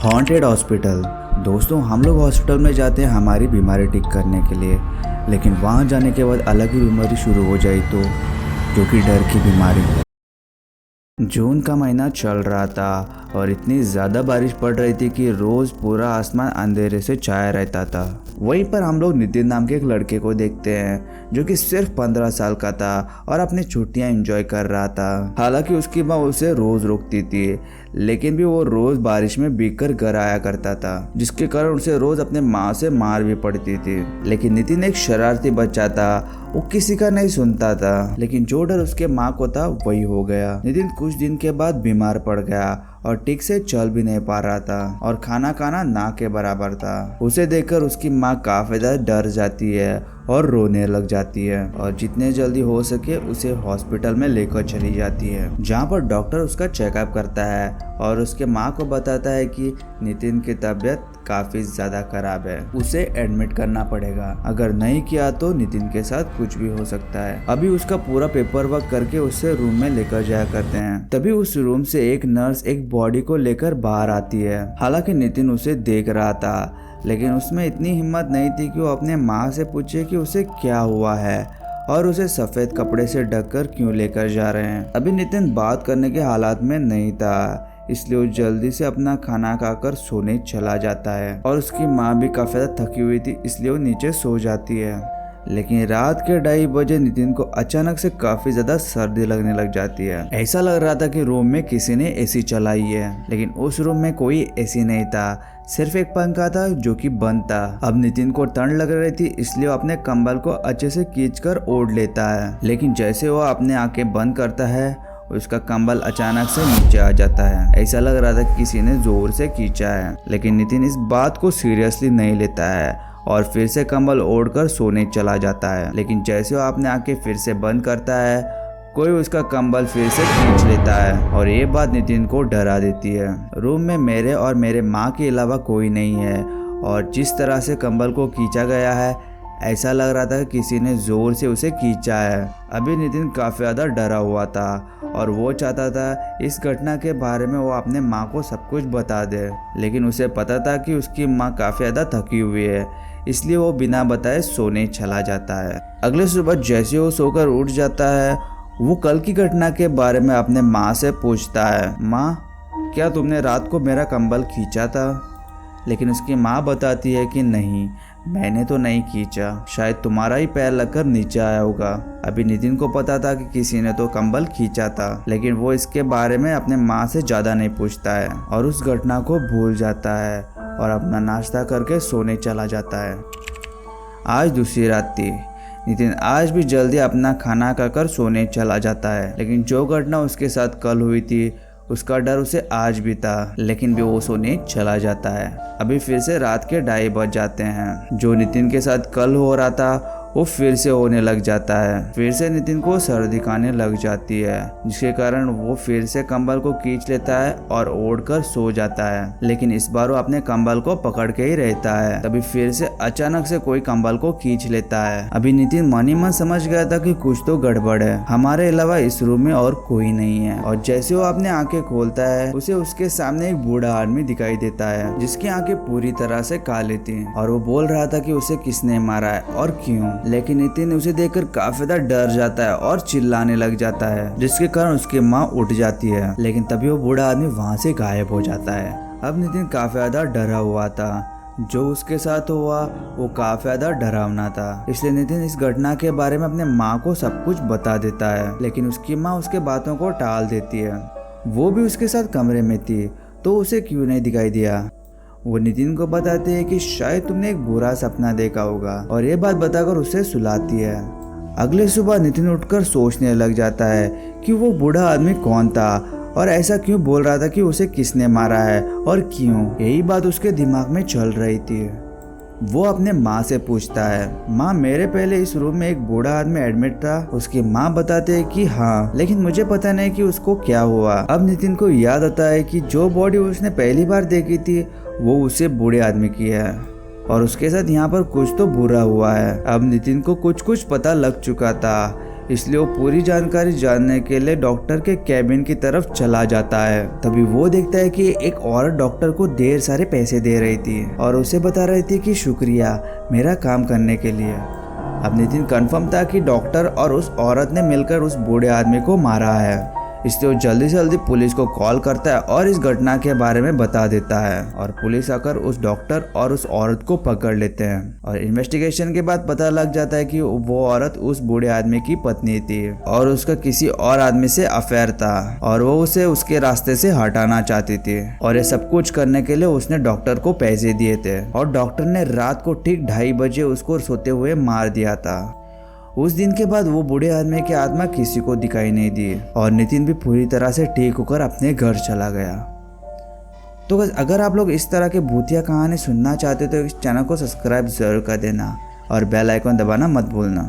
Haunted hospital. दोस्तों, हम लोग हॉस्पिटल में जाते हैं हमारी बीमारी ठीक करने के लिए, लेकिन वहाँ जाने के बाद अलग ही बीमारी शुरू हो जाए तो, जो कि डर की बीमारी। जून का महीना चल रहा था और इतनी ज़्यादा बारिश पड़ रही थी कि रोज़ पूरा आसमान अंधेरे से छाया रहता था। वहीं पर हम लोग नितिन नाम के एक लड़के को देखते हैं जो कि सिर्फ 15 साल का था और अपनी छुट्टियां एंजॉय कर रहा था। हालांकि उसकी माँ उसे रोज़ रोकती थी, लेकिन भी वो रोज़ बारिश में भीगकर घर आया करता था, जिसके कारण उसे रोज़ अपने माँ से मार भी पड़ती थी। लेकिन नितिन एक शरारती बच्चा था, वो किसी का नहीं सुनता था, लेकिन जो डर उसके माँ को था वही हो गया। नितिन कुछ दिन के बाद बीमार पड़ गया और ठीक से चल भी नहीं पा रहा था और खाना खाना ना के बराबर था। उसे देखकर उसकी माँ काफी ज्यादा डर जाती है और रोने लग जाती है और जितने जल्दी हो सके उसे हॉस्पिटल में लेकर चली जाती है, जहाँ पर डॉक्टर उसका चेकअप करता है और उसके माँ को बताता है कि नितिन की तबीयत काफी ज्यादा खराब है, उसे एडमिट करना पड़ेगा। अगर नहीं किया तो नितिन के साथ कुछ भी हो सकता है। अभी उसका पूरा पेपर वर्क करके उसे रूम में लेकर जाया करते हैं। तभी उस रूम से एक नर्स एक बॉडी को लेकर बाहर आती है। हालांकि नितिन उसे देख रहा था, लेकिन उसमें इतनी हिम्मत नहीं थी कि वो अपने माँ से पूछे कि उसे क्या हुआ है और उसे सफेद कपड़े से ढककर क्यों लेकर जा रहे हैं। अभी नितिन बात करने के हालात में नहीं था, इसलिए वो जल्दी से अपना खाना खाकर सोने चला जाता है और उसकी माँ भी काफी ज्यादा थकी हुई थी, इसलिए वो नीचे सो जाती है। लेकिन रात के 2:30 बजे नितिन को अचानक से काफी ज्यादा सर्दी लगने लग जाती है। ऐसा लग रहा था कि रूम में किसी ने एसी चलाई है, लेकिन उस रूम में कोई एसी नहीं था, सिर्फ एक पंखा था जो कि बंद था। अब नितिन को ठंड लग रही थी, इसलिए वो अपने कंबल को अच्छे से खींचकर ओढ़ लेता है, लेकिन जैसे वो अपने आंखें बंद करता है उसका कंबल अचानक से नीचे आ जाता है। ऐसा लग रहा था कि किसी ने जोर से खींचा है, लेकिन नितिन इस बात को सीरियसली नहीं लेता है और फिर से कंबल ओढ़कर सोने चला जाता है। लेकिन जैसे वो अपने आंखें फिर से बंद करता है, कोई उसका कंबल फिर से खींच लेता है और ये बात नितिन को डरा देती है। रूम में मेरे और मेरे माँ के अलावा कोई नहीं है और जिस तरह से कंबल को खींचा गया है, ऐसा लग रहा था कि किसी ने जोर से उसे खींचा है। अभी नितिन काफी ज्यादा डरा हुआ था और वो चाहता था इस घटना के बारे में वो अपने माँ को सब कुछ बता दे, लेकिन उसे पता था कि उसकी माँ काफी ज्यादा थकी हुई है, इसलिए वो बिना बताए सोने चला जाता है। अगले सुबह जैसे वो सोकर उठ जाता है, वो कल की घटना के बारे में अपने माँ से पूछता है, माँ क्या तुमने रात को मेरा कंबल खींचा था? लेकिन उसकी माँ बताती है कि नहीं, मैंने तो नहीं खींचा, शायद तुम्हारा ही पैर लगकर नीचे आया होगा। अभी नितिन को पता था कि किसी ने तो कंबल खींचा था, लेकिन वो इसके बारे में अपने माँ से ज़्यादा नहीं पूछता है और उस घटना को भूल जाता है और अपना नाश्ता करके सोने चला जाता है। आज दूसरी रात थी। नितिन आज भी जल्दी अपना खाना खाकर सोने चला जाता है, लेकिन जो घटना उसके साथ कल हुई थी उसका डर उसे आज भी था, लेकिन भी वो सोने चला जाता है। अभी फिर से रात के 2:30 बज जाते हैं। जो नितिन के साथ कल हो रहा था वो फिर से होने लग जाता है। फिर से नितिन को सर्दी खाने लग जाती है, जिसके कारण वो फिर से कंबल को खींच लेता है और ओढ़कर सो जाता है, लेकिन इस बार वो अपने कंबल को पकड़ के ही रहता है। तभी फिर से अचानक से कोई कंबल को खींच लेता है। अभी नितिन मन ही मन समझ गया था कि कुछ तो गड़बड़ है, हमारे अलावा इस रूम में और कोई नहीं है। और जैसे वो अपने आंखें खोलता है, उसे उसके सामने एक बूढ़ा आदमी दिखाई देता है, जिसकी आंखें पूरी तरह से काली थी और वो बोल रहा था कि उसे किसने मारा है और क्यों। लेकिन नितिन उसे देखकर काफी ज्यादा डर जाता है और चिल्लाने लग जाता है, जिसके कारण उसकी माँ उठ जाती है। लेकिन तभी वो बूढ़ा आदमी वहाँ से गायब हो जाता है। अब नितिन काफी ज्यादा डरा हुआ था। जो उसके साथ हुआ वो काफी ज्यादा डरावना था, इसलिए नितिन इस घटना के बारे में अपने माँ को सब कुछ बता देता है, लेकिन उसकी माँ उसके बातों को टाल देती है। वो भी उसके साथ कमरे में थी, तो उसे क्यों नहीं दिखाई दिया। वो नितिन को बताते हैं कि शायद तुमने एक बुरा सपना देखा होगा और ये बात बताकर उसे सुलाती है। अगले सुबह नितिन उठकर सोचने लग जाता है कि वो बूढ़ा आदमी कौन था और ऐसा क्यों बोल रहा था कि उसे किसने मारा है और क्यों। यही बात उसके दिमाग में चल रही थी। वो अपने माँ से पूछता है, माँ मेरे पहले इस रूम में एक बूढ़ा आदमी एडमिट था? उसकी माँ बताते हैं कि हाँ, लेकिन मुझे पता नहीं कि उसको क्या हुआ। अब नितिन को याद आता है कि जो बॉडी उसने पहली बार देखी थी वो उसे बूढ़े आदमी की है और उसके साथ यहाँ पर कुछ तो बुरा हुआ है। अब नितिन को कुछ पता लग चुका था, इसलिए वो पूरी जानकारी जानने के लिए डॉक्टर के कैबिन की तरफ चला जाता है। तभी वो देखता है कि एक औरत डॉक्टर को ढेर सारे पैसे दे रही थी और उसे बता रही थी कि शुक्रिया मेरा काम करने के लिए। अब नितिन कंफर्म था कि डॉक्टर और उस औरत ने मिलकर उस बूढ़े आदमी को मारा है, इसलिए वो जल्दी से जल्दी पुलिस को कॉल करता है और इस घटना के बारे में बता देता है और पुलिस आकर उस डॉक्टर और उस औरत को पकड़ लेते हैं। और इन्वेस्टिगेशन के बाद पता लग जाता है कि वो औरत उस बूढ़े आदमी की पत्नी थी और उसका किसी और आदमी से अफेयर था और वो उसे उसके रास्ते से हटाना चाहती थी। और ये सब कुछ करने के लिए उसने डॉक्टर को पैसे दिए थे और डॉक्टर ने रात को ठीक 2:30 बजे उसको सोते हुए मार दिया था। उस दिन के बाद वो बूढ़े आदमी की आत्मा किसी को दिखाई नहीं दी और नितिन भी पूरी तरह से ठीक होकर अपने घर चला गया। तो अगर आप लोग इस तरह के भूतिया कहानी सुनना चाहते हो तो इस चैनल को सब्सक्राइब जरूर कर देना और बेल आइकन दबाना मत भूलना।